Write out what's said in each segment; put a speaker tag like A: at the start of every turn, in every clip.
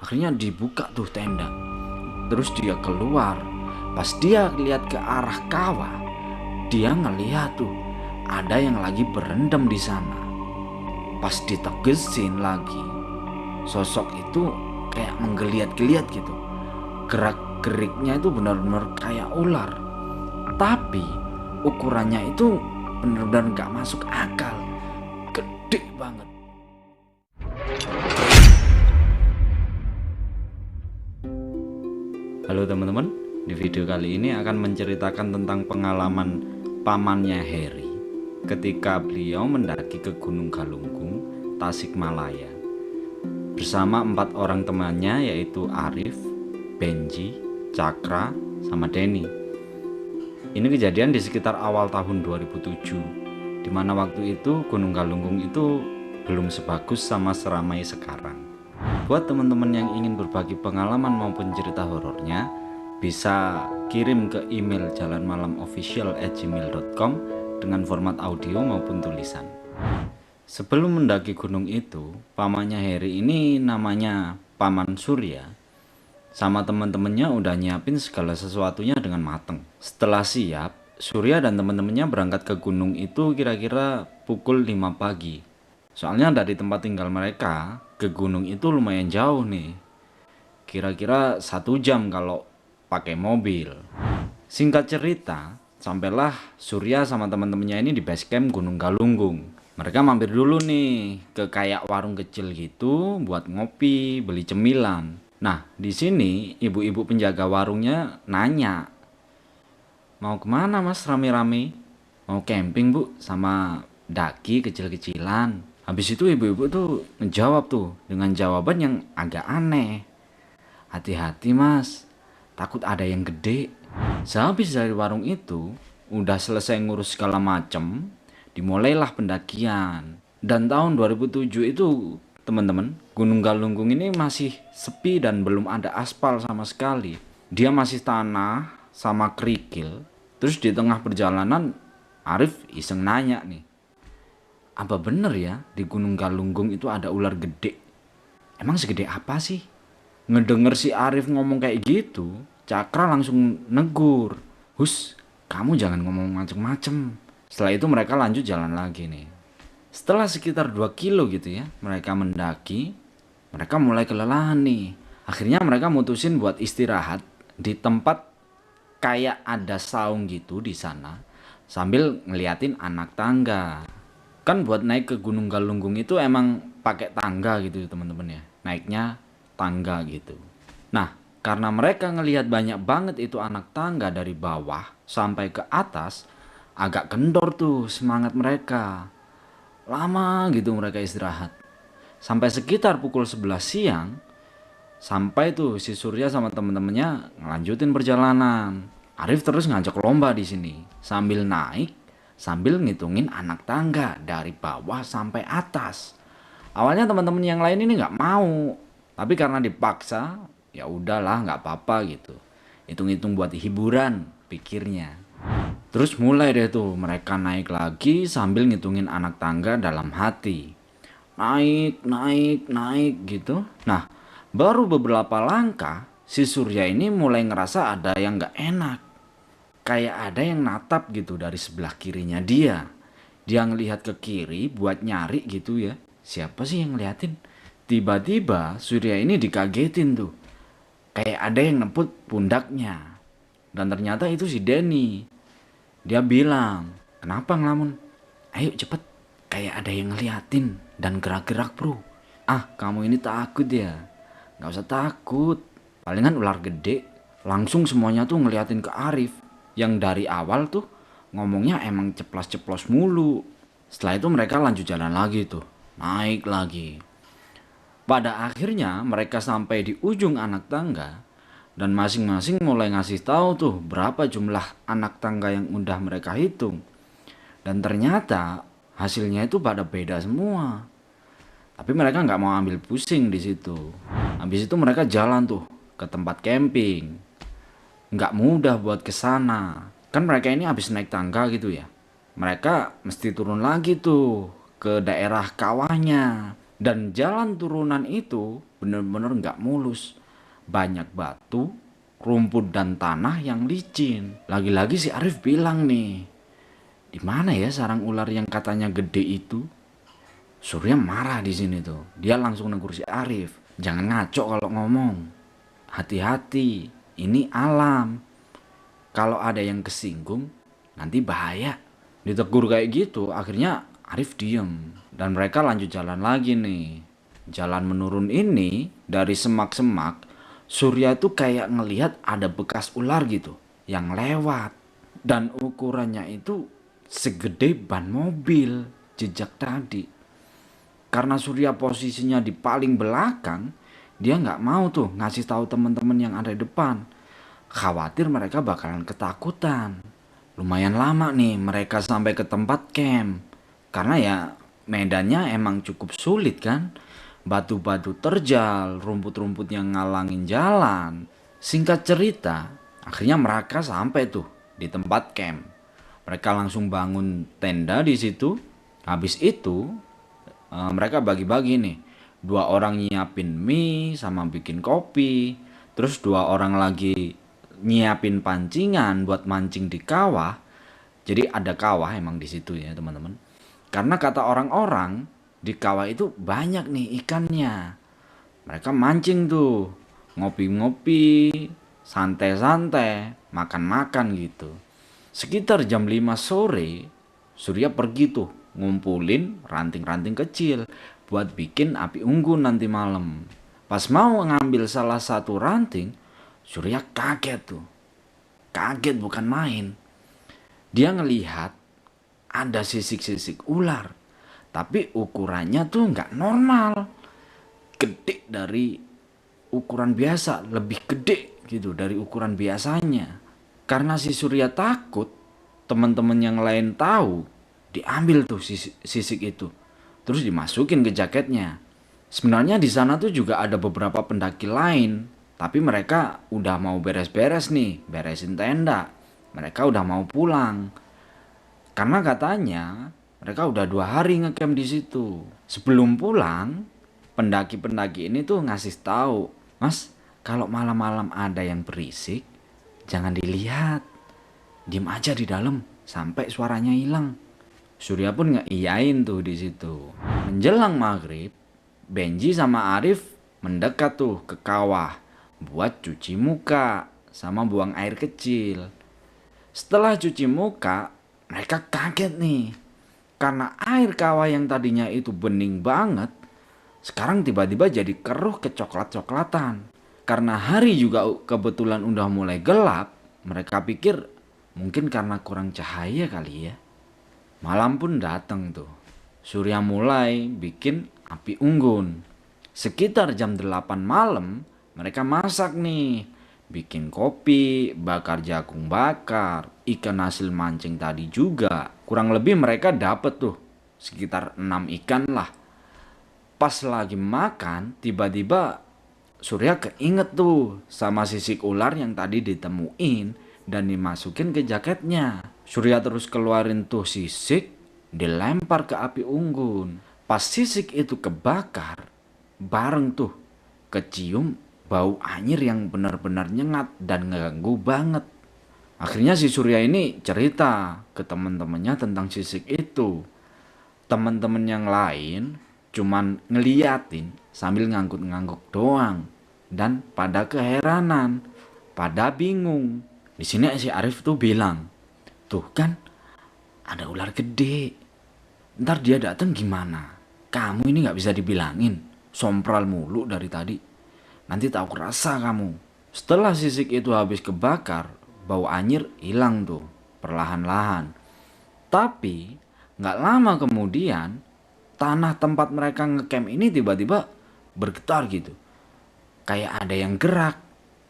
A: Akhirnya dibuka tuh tenda. Terus dia keluar. Pas dia lihat ke arah kawah, dia ngeliat tuh ada yang lagi berendam di sana. Pas ditegesin lagi, sosok itu kayak menggeliat-geliat gitu. Gerak-geriknya itu benar-benar kayak ular. Tapi ukurannya itu benar-benar gak masuk akal. Gede banget. Halo teman-teman, di video kali ini akan menceritakan tentang pengalaman pamannya Harry ketika beliau mendaki ke Gunung Galunggung, Tasikmalaya bersama 4 orang temannya, yaitu Arif, Benji, Cakra, sama Denny. Ini kejadian di sekitar awal tahun 2007, dimana waktu itu Gunung Galunggung itu belum sebagus sama seramai sekarang. Buat teman-teman yang ingin berbagi pengalaman maupun cerita horornya, bisa kirim ke email jalanmalamofficial@gmail.com dengan format audio maupun tulisan. Sebelum mendaki gunung itu, pamannya Harry ini namanya Paman Surya, sama teman-temannya udah nyiapin segala sesuatunya dengan mateng. Setelah siap, Surya dan teman-temannya berangkat ke gunung itu kira-kira pukul 5 pagi. Soalnya dari tempat tinggal mereka ke gunung itu lumayan jauh nih. Kira-kira 1 jam kalau pakai mobil. Singkat cerita, sampailah Surya sama teman-temannya ini di base camp Gunung Galunggung. Mereka mampir dulu nih ke kayak warung kecil gitu buat ngopi, beli cemilan. Nah, di sini ibu-ibu penjaga warungnya nanya, "Mau kemana mas rame-rame?" "Mau camping bu, sama daki kecil-kecilan." Habis itu ibu-ibu tuh ngejawab tuh dengan jawaban yang agak aneh. "Hati-hati mas, takut ada yang gede." Sehabis dari warung itu, udah selesai ngurus segala macem, dimulailah pendakian. Dan tahun 2007 itu, teman-teman, Gunung Galunggung ini masih sepi dan belum ada aspal sama sekali. Dia masih tanah sama kerikil. Terus di tengah perjalanan, Arif iseng nanya nih, "Apa bener ya di Gunung Galunggung itu ada ular gede?" "Emang segede apa sih?" Ngedenger si Arif ngomong kayak gitu, Cakra langsung negur, "Hus, kamu jangan ngomong macem-macem." Setelah itu mereka lanjut jalan lagi nih. Setelah sekitar 2 kilo gitu ya, mereka mendaki, mereka mulai kelelahan nih. Akhirnya mereka mutusin buat istirahat di tempat kayak ada saung gitu di sana, sambil ngeliatin anak tangga. Kan buat naik ke Gunung Galunggung itu emang pakai tangga gitu teman-teman ya. Naiknya tangga gitu. Nah, karena mereka ngelihat banyak banget itu anak tangga dari bawah sampai ke atas, agak kendor tuh semangat mereka. Lama gitu mereka istirahat. Sampai sekitar pukul 11 siang, sampai tuh si Surya sama temen-temennya ngelanjutin perjalanan. Arif terus ngajak lomba di sini, sambil naik, sambil ngitungin anak tangga dari bawah sampai atas. Awalnya teman-teman yang lain ini nggak mau, tapi karena dipaksa, ya udahlah nggak apa-apa gitu. Hitung-hitung buat hiburan, pikirnya. Terus mulai deh tuh mereka naik lagi sambil ngitungin anak tangga dalam hati. Naik, naik, naik gitu. Nah, baru beberapa langkah, si Surya ini mulai ngerasa ada yang gak enak. Kayak ada yang natap gitu dari sebelah kirinya dia. Dia ngelihat ke kiri buat nyari gitu ya. Siapa sih yang ngeliatin? Tiba-tiba Surya ini dikagetin tuh. Kayak ada yang nemput pundaknya. Dan ternyata itu si Denny. Dia bilang, "Kenapa ngelamun? Ayo cepet, kayak ada yang ngeliatin dan gerak-gerak bro." "Ah kamu ini takut ya?" "Gak usah takut, palingan ular gede." Langsung semuanya tuh ngeliatin ke Arif, yang dari awal tuh ngomongnya emang ceplos-ceplos mulu. Setelah itu mereka lanjut jalan lagi tuh, naik lagi. Pada akhirnya mereka sampai di ujung anak tangga, dan masing-masing mulai ngasih tahu tuh berapa jumlah anak tangga yang udah mereka hitung. Dan ternyata hasilnya itu pada beda semua. Tapi mereka nggak mau ambil pusing di situ. Habis itu mereka jalan tuh ke tempat camping. Nggak mudah buat ke sana. Kan mereka ini habis naik tangga gitu ya. Mereka mesti turun lagi tuh ke daerah kawahnya. Dan jalan turunan itu bener-bener nggak mulus. Banyak batu, rumput dan tanah yang licin. Lagi-lagi si Arif bilang nih, di mana ya sarang ular yang katanya gede itu? Surya marah di sini tuh. Dia langsung negur si Arif, jangan ngaco kalau ngomong. Hati-hati, ini alam. Kalau ada yang kesinggung, nanti bahaya. Ditegur kayak gitu, akhirnya Arif diem. Dan mereka lanjut jalan lagi nih. Jalan menurun ini, dari semak-semak, Surya tuh kayak ngelihat ada bekas ular gitu yang lewat. Dan ukurannya itu segede ban mobil, jejak tadi. Karena Surya posisinya di paling belakang, dia nggak mau tuh ngasih tahu teman-teman yang ada di depan. Khawatir mereka bakalan ketakutan. Lumayan lama nih mereka sampai ke tempat camp. Karena ya medannya emang cukup sulit kan. Batu-batu terjal, rumput-rumput yang ngalangin jalan. Singkat cerita, akhirnya mereka sampai tuh di tempat camp. Mereka langsung bangun tenda di situ. Habis itu mereka bagi-bagi nih. 2 orang nyiapin mie sama bikin kopi. Terus 2 orang lagi nyiapin pancingan buat mancing di kawah. Jadi ada kawah emang di situ ya teman-teman. Karena kata orang-orang di kawah itu banyak nih ikannya. Mereka mancing tuh, ngopi-ngopi, santai-santai, makan-makan gitu. Sekitar jam 5 sore, Surya pergi tuh ngumpulin ranting-ranting kecil buat bikin api unggun nanti malam. Pas mau ngambil salah satu ranting, Surya kaget tuh. Kaget bukan main. Dia ngelihat ada sisik-sisik ular. Tapi ukurannya tuh nggak normal. Gede dari ukuran biasa. Lebih gede gitu dari ukuran biasanya. Karena si Surya takut, teman-teman yang lain tahu, diambil tuh sisik itu. Terus dimasukin ke jaketnya. Sebenarnya di sana tuh juga ada beberapa pendaki lain. Tapi mereka udah mau beres-beres nih, beresin tenda. Mereka udah mau pulang. Karena katanya mereka udah 2 hari ngecamp di situ. Sebelum pulang, pendaki-pendaki ini tuh ngasih tahu, Mas, kalau malam-malam ada yang berisik, jangan dilihat. Diem aja di dalam sampai suaranya hilang. Surya pun ngeiyain tuh di situ. Menjelang maghrib, Benji sama Arif mendekat tuh ke kawah buat cuci muka sama buang air kecil. Setelah cuci muka, mereka kaget nih. Karena air kawah yang tadinya itu bening banget, sekarang tiba-tiba jadi keruh kecoklat-coklatan. Karena hari juga kebetulan udah mulai gelap, mereka pikir mungkin karena kurang cahaya kali ya. Malam pun datang tuh. Surya mulai bikin api unggun. Sekitar jam 8 malam, mereka masak nih. Bikin kopi, bakar jagung bakar, ikan hasil mancing tadi juga. Kurang lebih mereka dapet tuh sekitar 6 ikan lah. Pas lagi makan, tiba-tiba Surya keinget tuh sama sisik ular yang tadi ditemuin dan dimasukin ke jaketnya. Surya terus keluarin tuh sisik, dilempar ke api unggun. Pas sisik itu kebakar, bareng tuh kecium bau anyir yang benar-benar nyengat dan ngeganggu banget. Akhirnya si Surya ini cerita ke teman-temannya tentang sisik itu. Teman-teman yang lain cuman ngeliatin sambil ngangguk-ngangguk doang dan pada keheranan, pada bingung. Di sini si Arif tuh bilang, tuh kan ada ular gede. Ntar dia datang gimana? Kamu ini nggak bisa dibilangin, sompral mulu dari tadi. Nanti tahu rasa kamu. Setelah sisik itu habis kebakar, bau anyir hilang tuh perlahan-lahan. Tapi nggak lama kemudian tanah tempat mereka ngecamp ini tiba-tiba bergetar gitu. Kayak ada yang gerak.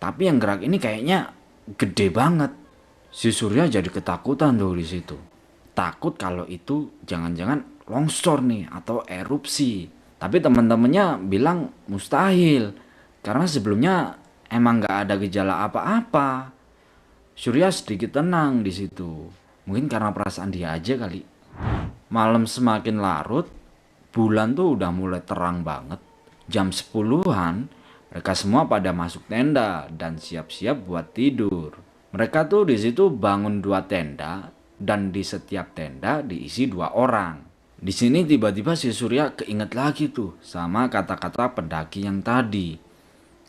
A: Tapi yang gerak ini kayaknya gede banget. Si Surya jadi ketakutan tuh di situ. Takut kalau itu jangan-jangan longsor nih atau erupsi. Tapi teman-temannya bilang mustahil. Karena sebelumnya emang nggak ada gejala apa-apa. Surya sedikit tenang di situ. Mungkin karena perasaan dia aja kali. Malam semakin larut, bulan tuh udah mulai terang banget. Jam 10-an, mereka semua pada masuk tenda dan siap-siap buat tidur. Mereka tuh di situ bangun 2 tenda dan di setiap tenda diisi 2 orang. Di sini tiba-tiba si Surya keinget lagi tuh sama kata-kata pendaki yang tadi.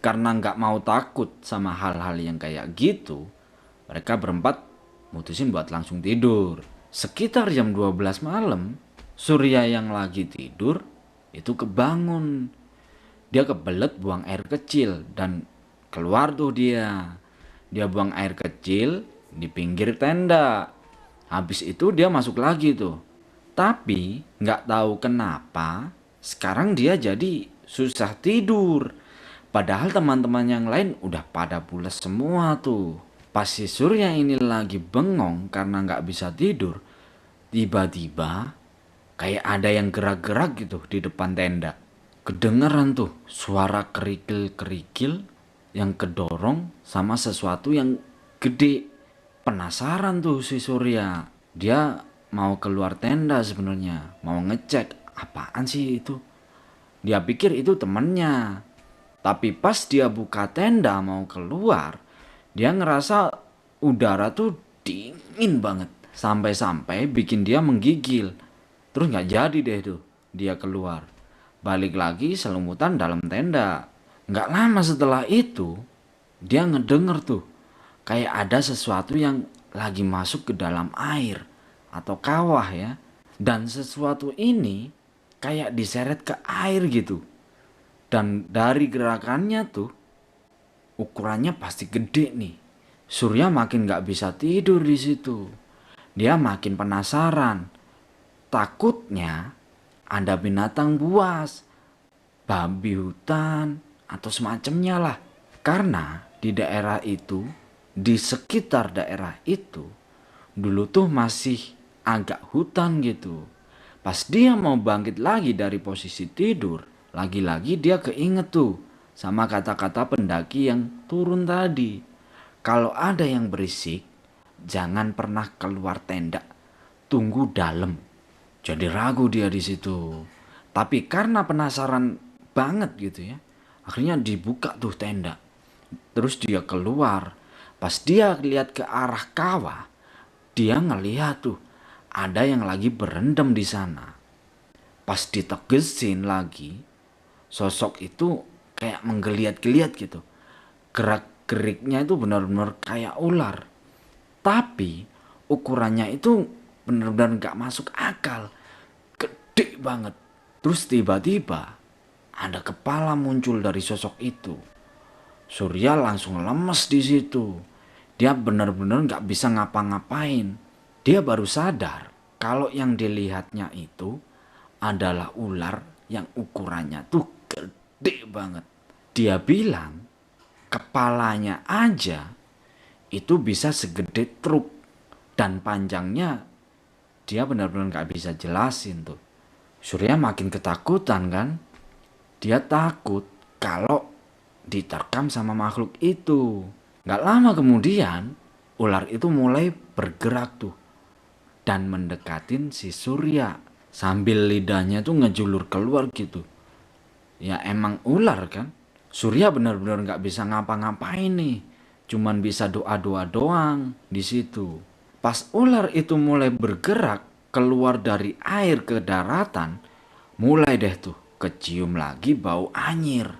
A: Karena nggak mau takut sama hal-hal yang kayak gitu, mereka berempat mutusin buat langsung tidur. Sekitar jam 12 malam, Surya yang lagi tidur itu kebangun. Dia kebelet buang air kecil dan keluar tuh dia. Dia buang air kecil di pinggir tenda. Habis itu dia masuk lagi tuh. Tapi nggak tahu kenapa sekarang dia jadi susah tidur. Padahal teman-teman yang lain udah pada pulas semua tuh. Pas si Surya ini lagi bengong karena nggak bisa tidur, tiba-tiba kayak ada yang gerak-gerak gitu di depan tenda. Kedengeran tuh suara kerikil-kerikil yang kedorong sama sesuatu yang gede. Penasaran tuh si Surya. Dia mau keluar tenda sebenarnya, mau ngecek apaan sih itu. Dia pikir itu temennya. Tapi pas dia buka tenda mau keluar, dia ngerasa udara tuh dingin banget. Sampai-sampai bikin dia menggigil. Terus gak jadi deh tuh dia keluar. Balik lagi selumutan dalam tenda. Gak lama setelah itu, dia ngedenger tuh kayak ada sesuatu yang lagi masuk ke dalam air atau kawah ya. Dan sesuatu ini kayak diseret ke air gitu. Dan dari gerakannya tuh ukurannya pasti gede nih. Surya makin gak bisa tidur di situ. Dia makin penasaran. Takutnya ada binatang buas, babi hutan, atau semacamnya lah. Karena di daerah itu, di sekitar daerah itu, dulu tuh masih agak hutan gitu. Pas dia mau bangkit lagi dari posisi tidur, lagi-lagi dia keinget tuh sama kata-kata pendaki yang turun tadi. Kalau ada yang berisik, jangan pernah keluar tenda, tunggu dalam. Jadi ragu dia di situ. Tapi karena penasaran banget gitu ya, akhirnya dibuka tuh tenda. Terus dia keluar. Pas dia lihat ke arah kawah, dia ngelihat tuh ada yang lagi berendam di sana. Pas ditegesin lagi, sosok itu kayak menggeliat-geliat gitu. Gerak-geriknya itu benar-benar kayak ular. Tapi ukurannya itu benar-benar gak masuk akal. Gede banget. Terus tiba-tiba ada kepala muncul dari sosok itu. Surya langsung lemes di situ. Dia benar-benar gak bisa ngapa-ngapain. Dia baru sadar kalau yang dilihatnya itu adalah ular yang ukurannya tuh gede banget. Dia bilang kepalanya aja itu bisa segede truk dan panjangnya dia benar-benar gak bisa jelasin tuh. Surya makin ketakutan kan. Dia takut kalau diterkam sama makhluk itu. Gak lama kemudian ular itu mulai bergerak tuh dan mendekatin si Surya sambil lidahnya tuh ngejulur keluar gitu. Ya emang ular kan. Surya benar-benar gak bisa ngapa-ngapain nih. Cuman bisa doa-doa doang di situ. Pas ular itu mulai bergerak keluar dari air ke daratan, mulai deh tuh kecium lagi bau anyir.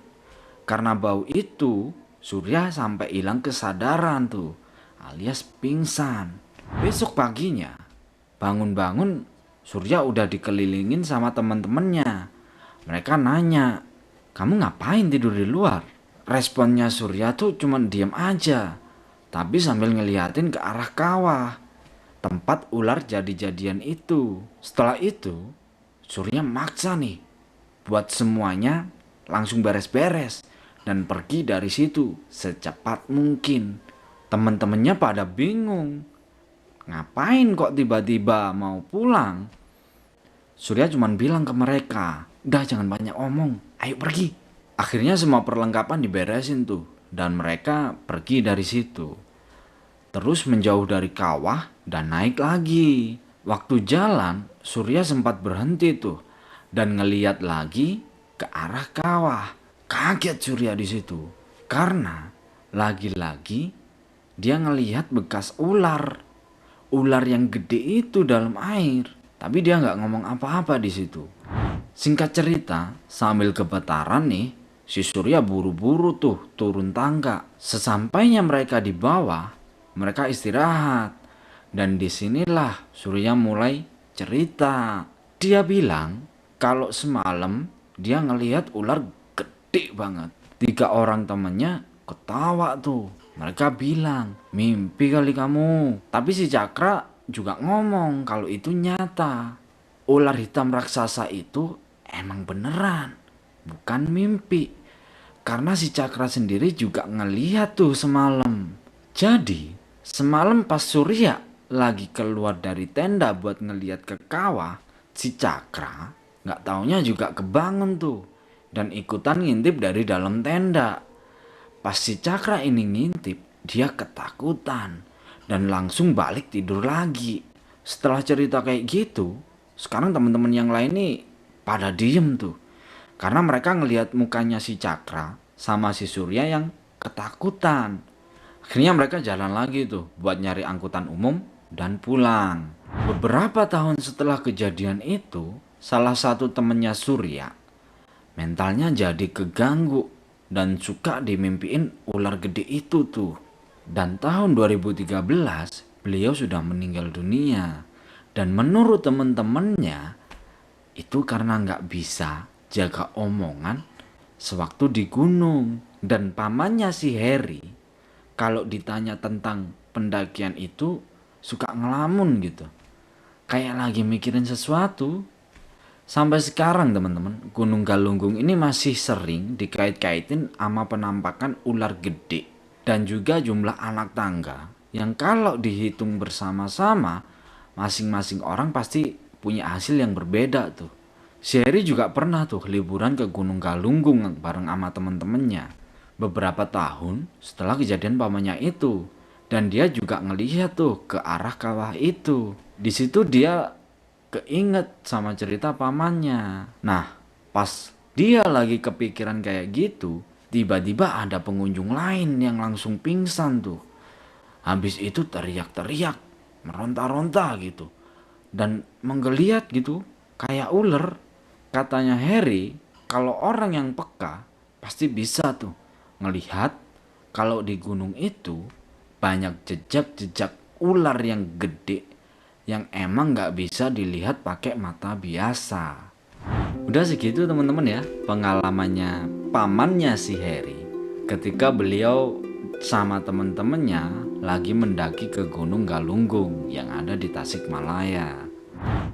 A: Karena bau itu, Surya sampai hilang kesadaran tuh, alias pingsan. Besok paginya, bangun-bangun Surya udah dikelilingin sama teman-temannya. Mereka nanya, kamu ngapain tidur di luar? Responnya Surya tuh cuma diam aja, tapi sambil ngeliatin ke arah kawah, tempat ular jadi-jadian itu. Setelah itu, Surya maksa nih buat semuanya langsung beres-beres dan pergi dari situ secepat mungkin. Temen-temennya pada bingung. Ngapain kok tiba-tiba mau pulang? Surya cuma bilang ke mereka, udah jangan banyak omong, ayo pergi. Akhirnya semua perlengkapan diberesin tuh dan mereka pergi dari situ. Terus menjauh dari kawah dan naik lagi. Waktu jalan, Surya sempat berhenti tuh dan ngeliat lagi ke arah kawah. Kaget Surya di situ karena lagi-lagi dia ngelihat bekas ular yang gede itu dalam air. Tapi dia nggak ngomong apa-apa di situ. Singkat cerita, sambil gepetaran nih, si Surya buru-buru tuh turun tangga. Sesampainya mereka di bawah, mereka istirahat. Dan disinilah Surya mulai cerita. Dia bilang kalau semalam dia ngelihat ular gede banget. 3 orang temannya ketawa tuh. Mereka bilang, mimpi kali kamu. Tapi si Cakra juga ngomong kalau itu nyata. Ular hitam raksasa itu emang beneran, bukan mimpi. Karena si Cakra sendiri juga ngeliat tuh semalam. Jadi, semalam pas Surya lagi keluar dari tenda buat ngeliat ke kawah, si Cakra gak taunya juga kebangun tuh dan ikutan ngintip dari dalam tenda. Pas si Cakra ini ngintip, dia ketakutan dan langsung balik tidur lagi. Setelah cerita kayak gitu, sekarang teman-teman yang lain nih pada diem tuh. Karena mereka ngelihat mukanya si Cakra sama si Surya yang ketakutan. Akhirnya mereka jalan lagi tuh buat nyari angkutan umum dan pulang. Beberapa tahun setelah kejadian itu, salah satu temennya Surya mentalnya jadi keganggu dan suka dimimpiin ular gede itu tuh. Dan tahun 2013 beliau sudah meninggal dunia. Dan menurut temen-temennya itu karena nggak bisa jaga omongan sewaktu di gunung. Dan pamannya si Harry kalau ditanya tentang pendakian itu suka ngelamun gitu, kayak lagi mikirin sesuatu. Sampai sekarang teman-teman, Gunung Galunggung ini masih sering dikait-kaitin sama penampakan ular gede dan juga jumlah anak tangga yang kalau dihitung bersama-sama masing-masing orang pasti punya hasil yang berbeda tuh. Si Harry juga pernah tuh liburan ke Gunung Galunggung bareng sama temen-temennya beberapa tahun setelah kejadian pamannya itu, dan dia juga ngelihat tuh ke arah kawah itu. Di situ dia keinget sama cerita pamannya. Nah, pas dia lagi kepikiran kayak gitu, tiba-tiba ada pengunjung lain yang langsung pingsan tuh. Habis itu teriak-teriak, meronta-ronta gitu, dan menggeliat gitu, kayak ular. Katanya Harry, kalau orang yang peka pasti bisa tuh ngelihat kalau di gunung itu banyak jejak-jejak ular yang gede yang emang gak bisa dilihat pakai mata biasa. Udah segitu teman-teman ya pengalamannya pamannya si Harry ketika beliau sama temen-temennya lagi mendaki ke Gunung Galunggung yang ada di Tasikmalaya.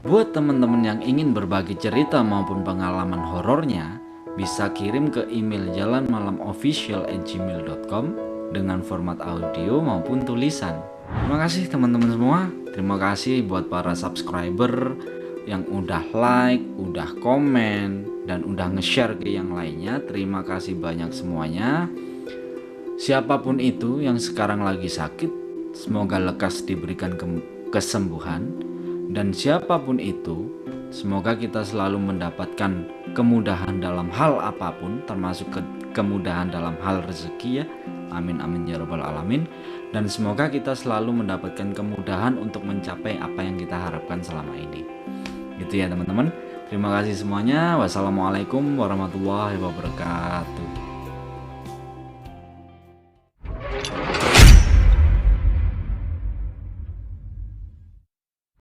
A: Buat teman-teman yang ingin berbagi cerita maupun pengalaman horornya, bisa kirim ke email jalanmalamofficial@gmail.com dengan format audio maupun tulisan. Terima kasih teman-teman semua. Terima kasih buat para subscriber yang udah like, udah komen, dan udah nge-share ke yang lainnya. Terima kasih banyak semuanya. Siapapun itu yang sekarang lagi sakit, semoga lekas diberikan kesembuhan. Dan siapapun itu, semoga kita selalu mendapatkan kemudahan dalam hal apapun, termasuk kemudahan dalam hal rezeki ya. Amin amin ya rabbal alamin. Dan semoga kita selalu mendapatkan kemudahan untuk mencapai apa yang kita harapkan selama ini. Gitu ya teman-teman. Terima kasih semuanya. Wassalamualaikum warahmatullahi wabarakatuh.